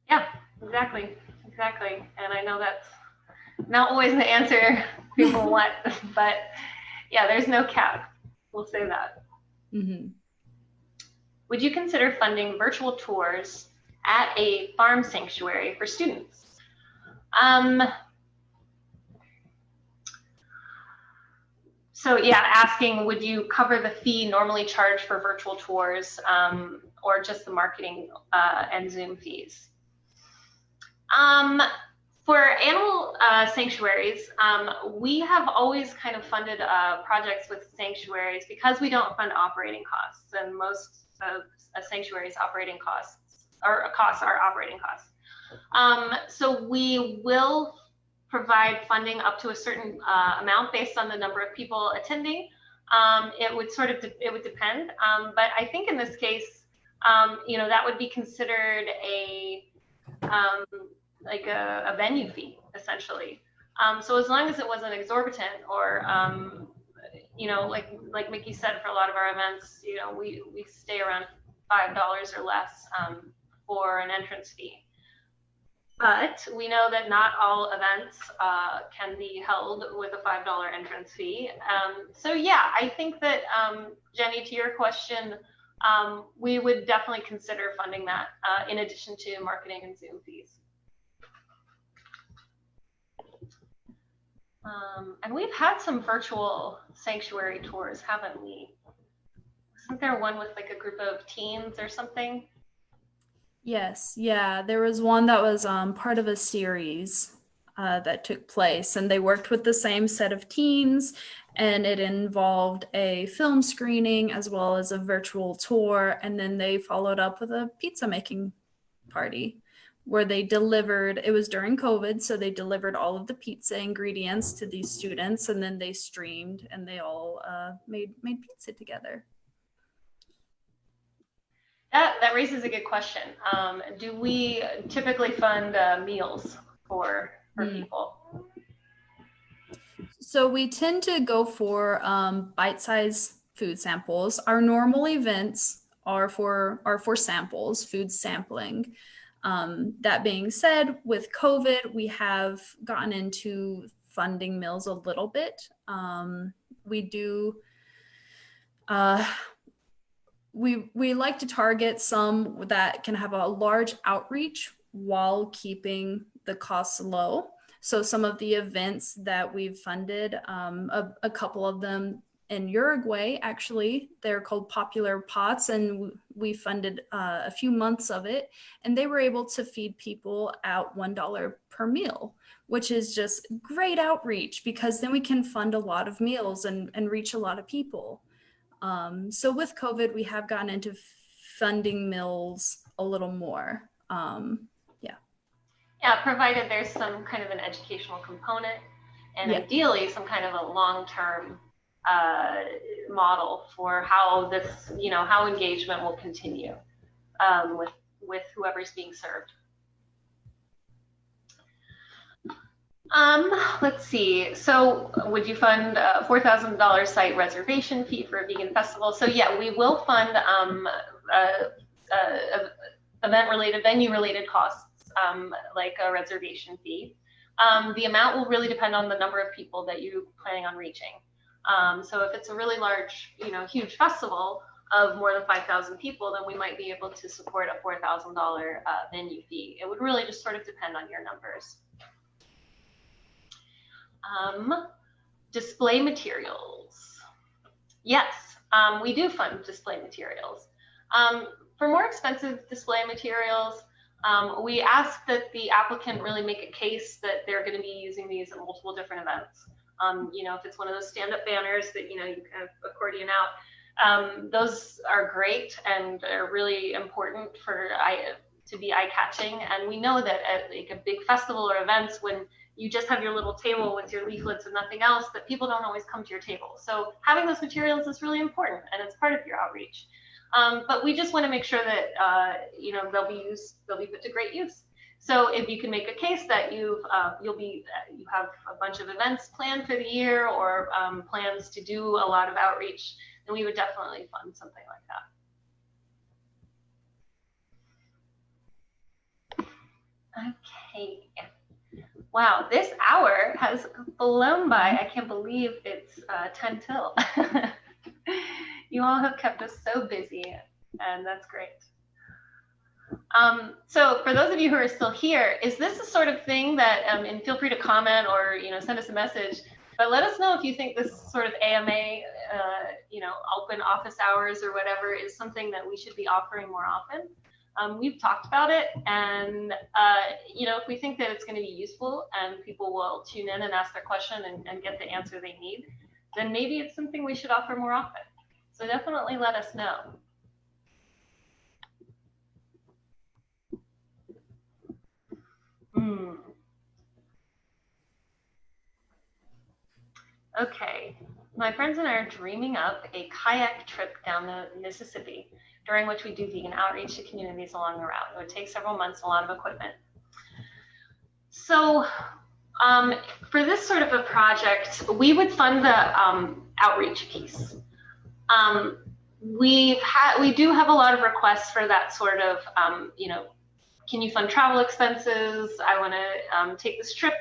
Yeah, exactly. And I know that's not always the answer people want, but yeah, there's no cap. We'll say that. Mm-hmm. Would you consider funding virtual tours at a farm sanctuary for students? So yeah, asking, would you cover the fee normally charged for virtual tours, or just the marketing and Zoom fees? For animal sanctuaries, we have always kind of funded projects with sanctuaries because we don't fund operating costs, and most of a sanctuary's operating costs are operating costs. So we will provide funding up to a certain amount based on the number of people attending. It would depend, but I think in this case, that would be considered like a venue fee, essentially. So as long as it wasn't exorbitant, or like Mikki said, for a lot of our events, we stay around $5 or less for an entrance fee. But we know that not all events can be held with a $5 entrance fee. So yeah, I think that, Jenny, to your question, we would definitely consider funding that in addition to marketing and Zoom fees. And we've had some virtual sanctuary tours, haven't we? Isn't there one with like a group of teens or something? Yes, yeah, there was one that was part of a series that took place, and they worked with the same set of teens, and it involved a film screening as well as a virtual tour, and then they followed up with a pizza making party where they delivered, it was during COVID, so they delivered all of the pizza ingredients to these students, and then they streamed and they all made pizza together. That raises a good question. Do we typically fund meals for people? So we tend to go for bite-sized food samples. Our normal events are for samples, food sampling. That being said, with COVID, we have gotten into funding meals a little bit. We do. We like to target some that can have a large outreach while keeping the costs low. So some of the events that we've funded, a couple of them in Uruguay, actually, they're called Popular Pots, and we funded a few months of it, and they were able to feed people at $1 per meal, which is just great outreach, because then we can fund a lot of meals and reach a lot of people. So with COVID, we have gotten into funding meals a little more. Yeah, provided there's some kind of an educational component, and ideally some kind of a long-term model for how this, how engagement will continue with whoever's being served. Let's see. So would you fund a $4,000 site reservation fee for a vegan festival? So yeah, we will fund event-related, venue-related costs, like a reservation fee. The amount will really depend on the number of people that you're planning on reaching. So if it's a really large, huge festival of more than 5,000 people, then we might be able to support a $4,000 venue fee. It would really just sort of depend on your numbers. Display materials. Yes, we do fund display materials. For more expensive display materials, we ask that the applicant really make a case that they're going to be using these at multiple different events. If it's one of those stand-up banners that, you kind of accordion out, those are great and are really important to be eye-catching. And we know that at like a big festival or events, when you just have your little table with your leaflets and nothing else, that people don't always come to your table. So having those materials is really important, and it's part of your outreach. But we just want to make sure that they'll be put to great use. So if you can make a case that you have a bunch of events planned for the year, or plans to do a lot of outreach, then we would definitely fund something like that. Okay. Wow, this hour has blown by. I can't believe it's 10 till. You all have kept us so busy, and that's great. So for those of you who are still here, is this the sort of thing that, and feel free to comment or send us a message, But let us know if you think this sort of AMA, open office hours or whatever is something that we should be offering more often. We've talked about it, and if we think that it's going to be useful and people will tune in and ask their question and get the answer they need, then maybe it's something we should offer more often. So definitely let us know. Okay, my friends and I are dreaming up a kayak trip down the Mississippi, during which we do vegan outreach to communities along the route. It would take several months, a lot of equipment. So for this sort of a project, we would fund the outreach piece. We do have a lot of requests for that sort of, can you fund travel expenses? I want to take this trip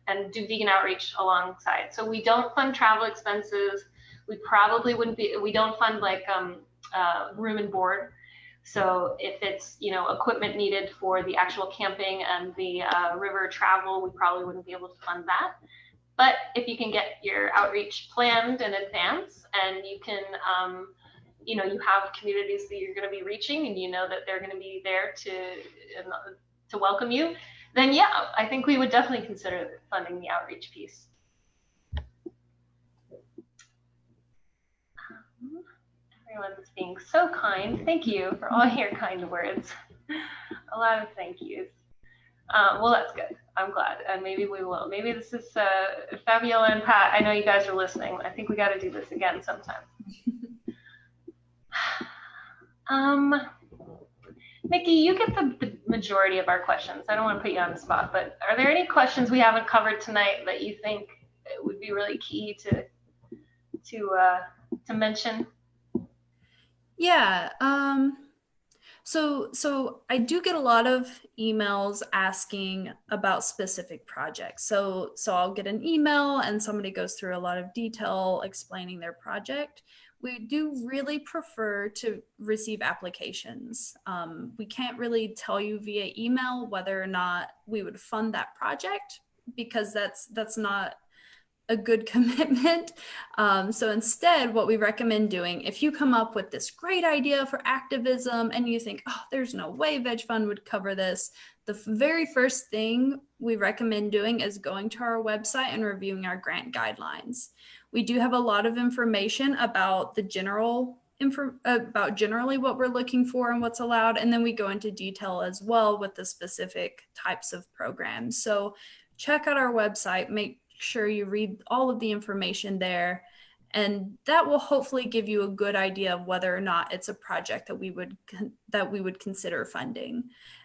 and do vegan outreach alongside. So we don't fund travel expenses. We probably wouldn't be, we don't fund like room and board. So if it's, equipment needed for the actual camping and the river travel, we probably wouldn't be able to fund that. But if you can get your outreach planned in advance and you can, you have communities that you're going to be reaching and you know that they're going to be there to welcome you, then yeah, I think we would definitely consider funding the outreach piece. Everyone's being so kind. Thank you for all your kind words. A lot of thank yous. Well, that's good. I'm glad. And maybe we will. Maybe this is Fabiola and Pat. I know you guys are listening. I think we got to do this again sometime. Mikki, you get the majority of our questions. I don't want to put you on the spot, but are there any questions we haven't covered tonight that you think would be really key to mention? Yeah. So I do get a lot of emails asking about specific projects. So I'll get an email and somebody goes through a lot of detail explaining their project. We do really prefer to receive applications. We can't really tell you via email whether or not we would fund that project because that's not a good commitment. So instead, what we recommend doing, if you come up with this great idea for activism and you think, oh, there's no way VegFund would cover this, the very first thing we recommend doing is going to our website and reviewing our grant guidelines. We do have a lot of information about the generally what we're looking for and what's allowed, and then we go into detail as well with the specific types of programs. So check out our website, make sure you read all of the information there, and that will hopefully give you a good idea of whether or not it's a project that we would consider funding.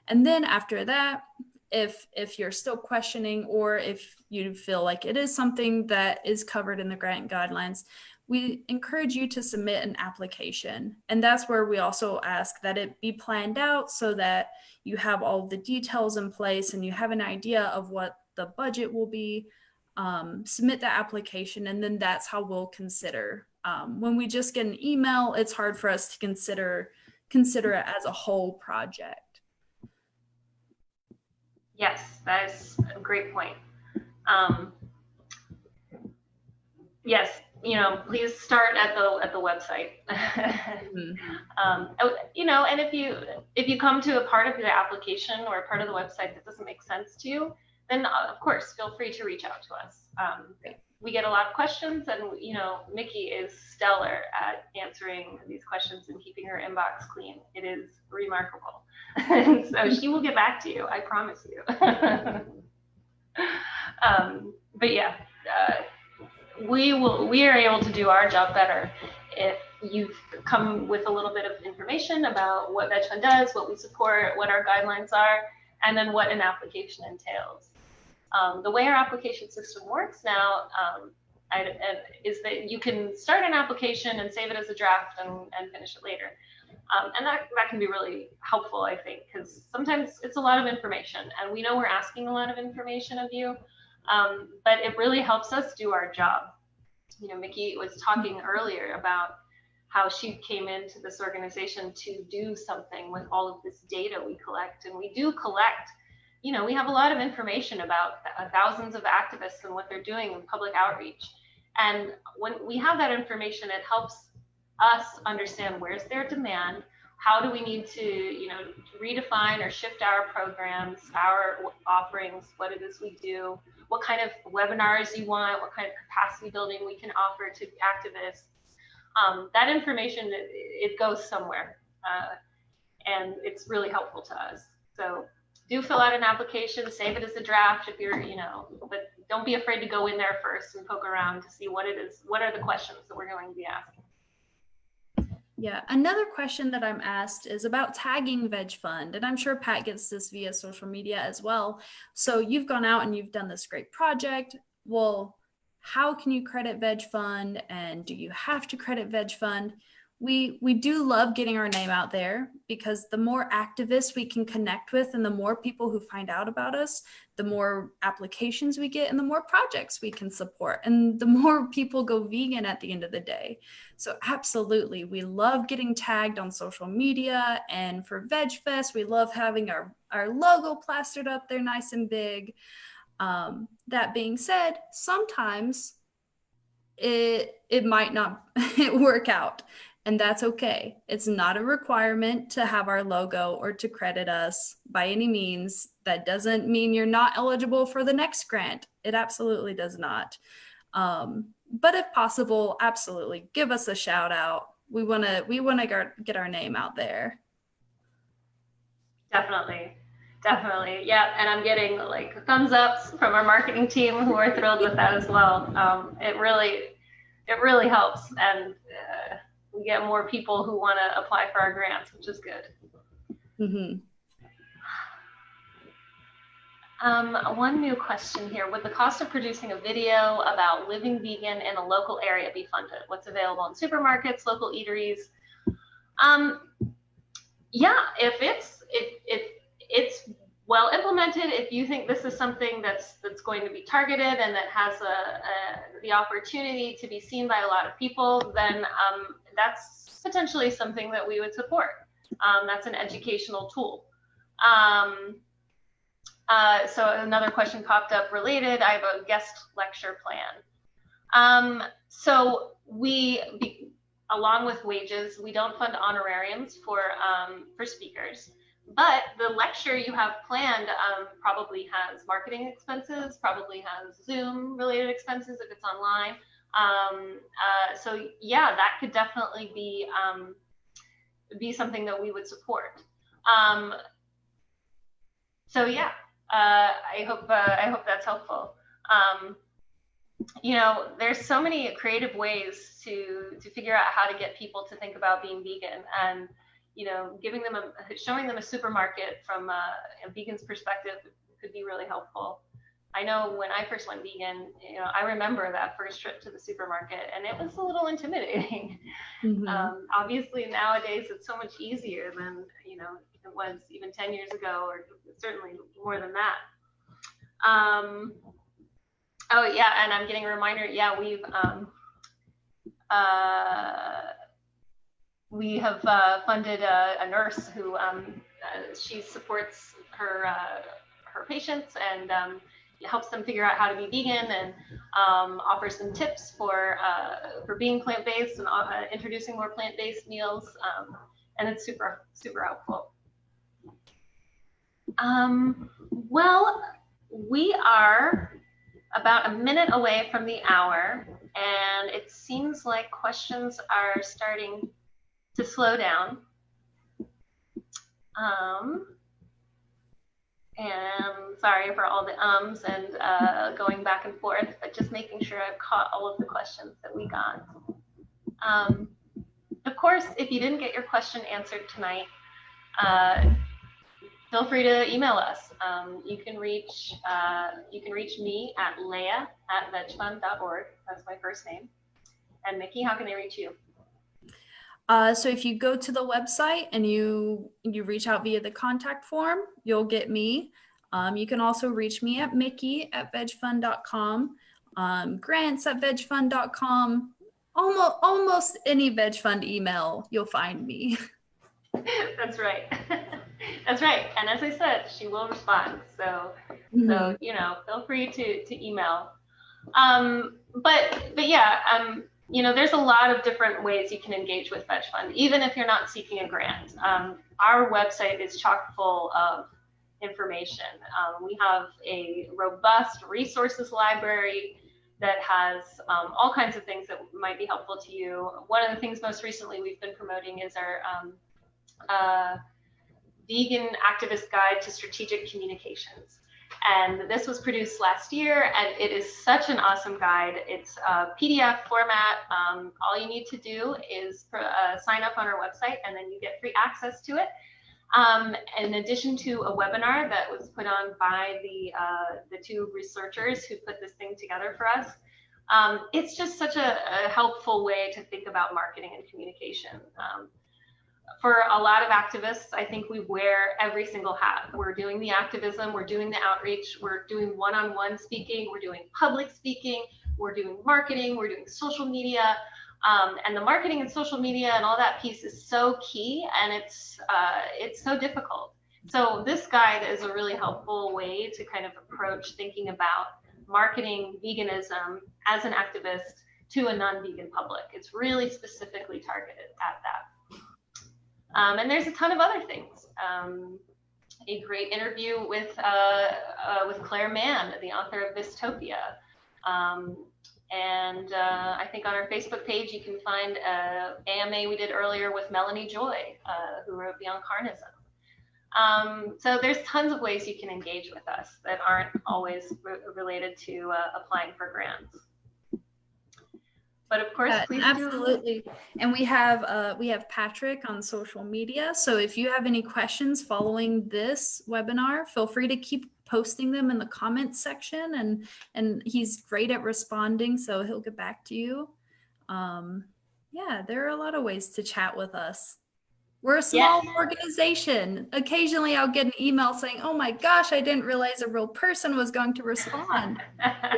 And then after that, if you're still questioning or if you feel like it is something that is covered in the grant guidelines, we encourage you to submit an application. And that's where we also ask that it be planned out so that you have all the details in place and you have an idea of what the budget will be. Submit the application, and then that's how we'll consider. When we just get an email, it's hard for us to consider it as a whole project. Yes, that is a great point. Yes, please start at the website. And if you come to a part of the application or a part of the website that doesn't make sense to you, then of course, feel free to reach out to us. We get a lot of questions, and Mikki is stellar at answering these questions and keeping her inbox clean. It is remarkable. So she will get back to you, I promise you. But yeah, we are able to do our job better if you've come with a little bit of information about what VegFund does, what we support, what our guidelines are, and then what an application entails. The way our application system works now is that you can start an application and save it as a draft and finish it later. And that can be really helpful, I think, because sometimes it's a lot of information, and we know we're asking a lot of information of you, but it really helps us do our job. Mikki was talking earlier about how she came into this organization to do something with all of this data we collect, and we do collect you know, we have a lot of information about thousands of activists and what they're doing in public outreach. And when we have that information, it helps us understand where's their demand, how do we need to, you know, redefine or shift our programs, our offerings, what it is we do, what kind of webinars you want, what kind of capacity building we can offer to activists. That information, it goes somewhere, and it's really helpful to us. So do fill out an application, save it as a draft if you're, you know, but don't be afraid to go in there first and poke around to see what it is, what are the questions that we're going to be asking. Yeah, another question that I'm asked is about tagging VegFund, and I'm sure Pat gets this via social media as well. So you've gone out and you've done this great project. Well, how can you credit VegFund, and do you have to credit VegFund? We do love getting our name out there, because the more activists we can connect with and the more people who find out about us, the more applications we get and the more projects we can support, and the more people go vegan at the end of the day. So absolutely, we love getting tagged on social media, and for VegFest, we love having our logo plastered up there nice and big. That being said, sometimes it might not work out. And that's okay. It's not a requirement to have our logo or to credit us by any means. That doesn't mean you're not eligible for the next grant. It absolutely does not. But if possible, absolutely give us a shout out. We want to get our name out there. Definitely. Yeah. And I'm getting like thumbs ups from our marketing team who are thrilled with that as well. It really helps. And we get more people who want to apply for our grants, which is good. Mm-hmm. One new question here. Would the cost of producing a video about living vegan in a local area be funded? What's available in supermarkets, local eateries? Yeah, if it's well implemented, if you think this is something that's going to be targeted and that has the opportunity to be seen by a lot of people, then that's potentially something that we would support. That's an educational tool. So another question popped up related. I have a guest lecture plan. So along with wages, we don't fund honorariums for speakers, but the lecture you have planned probably has marketing expenses, probably has Zoom related expenses if it's online. So yeah, that could definitely be something that we would support. So yeah, I hope that's helpful. You know, there's so many creative ways to figure out how to get people to think about being vegan, and you know, showing them a supermarket from a vegan's perspective could be really helpful. I know when I first went vegan, you know, I remember that first trip to the supermarket, and it was a little intimidating. Mm-hmm. Obviously, nowadays it's so much easier than, you know, it was even 10 years ago, or certainly more than that. Oh yeah, and I'm getting a reminder. Yeah, we have funded a nurse who she supports her patients and helps them figure out how to be vegan, and offers some tips for being plant-based and introducing more plant-based meals, and it's super helpful. Well, we are about a minute away from the hour, and it seems like questions are starting to slow down. And sorry for all the ums and going back and forth, but just making sure I've caught all of the questions that we got. Of course, if you didn't get your question answered tonight, feel free to email us. You can reach me at leah@vegfund.org. That's my first name. And Mikki, how can they reach you? So if you go to the website and you reach out via the contact form, you'll get me. You can also reach me at Mikki@vegfund.com, grants@vegfund.com. Almost any VegFund email, you'll find me. That's right. That's right. And as I said, she will respond. So, you know, feel free to email. But yeah, you know, there's a lot of different ways you can engage with VegFund, even if you're not seeking a grant. Our website is chock full of information. We have a robust resources library that has all kinds of things that might be helpful to you. One of the things most recently we've been promoting is our Vegan Activist Guide to Strategic Communications. And this was produced last year, and it is such an awesome guide. It's a PDF format. All you need to do is sign up on our website, and then you get free access to it. In addition to a webinar that was put on by the two researchers who put this thing together for us. It's just such a helpful way to think about marketing and communication. For a lot of activists, I think we wear every single hat. We're doing the activism, we're doing the outreach, we're doing one-on-one speaking, we're doing public speaking, we're doing marketing, we're doing social media. And the marketing and social media and all that piece is so key, and it's so difficult. So this guide is a really helpful way to kind of approach thinking about marketing veganism as an activist to a non-vegan public. It's really specifically targeted at that. And there's a ton of other things. A great interview with Claire Mann, the author of Dystopia. And I think on our Facebook page, you can find an AMA we did earlier with Melanie Joy, who wrote Beyond Carnism. So there's tons of ways you can engage with us that aren't always related to applying for grants. But of course, please absolutely. And we have Patrick on social media. So if you have any questions following this webinar, feel free to keep posting them in the comments section, and he's great at responding, so he'll get back to you. Yeah, there are a lot of ways to chat with us. We're a small organization. Occasionally I'll get an email saying, oh my gosh, I didn't realize a real person was going to respond.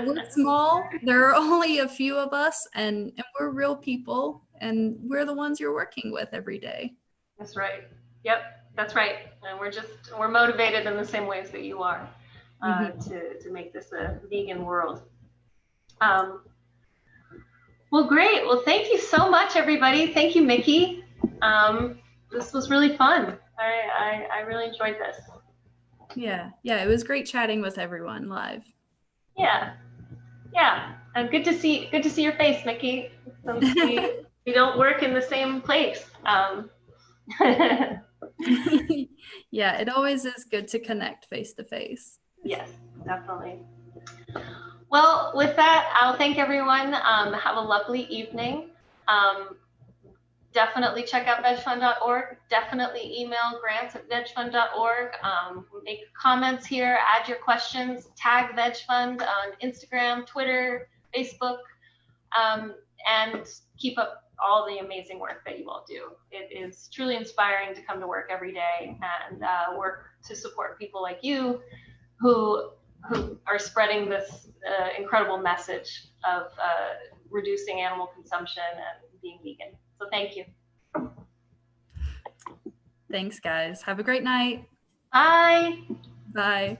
We're small. There are only a few of us, and we're real people, and we're the ones you're working with every day. That's right. Yep, that's right. And we're motivated in the same ways that you are to make this a vegan world. Well, great. Well, thank you so much, everybody. Thank you, Mikki. This was really fun. I really enjoyed this. Yeah, it was great chatting with everyone live. Yeah. Good to see your face, Mikki. We don't work in the same place. Yeah, it always is good to connect face to face. Yes, definitely. Well, with that, I'll thank everyone. Have a lovely evening. Definitely check out vegfund.org. Definitely email grants@vegfund.org. Make comments here, add your questions, tag VegFund on Instagram, Twitter, Facebook, and keep up all the amazing work that you all do. It is truly inspiring to come to work every day and work to support people like you who are spreading this incredible message of reducing animal consumption and being vegan. So thank you. Thanks, guys. Have a great night. Bye. Bye.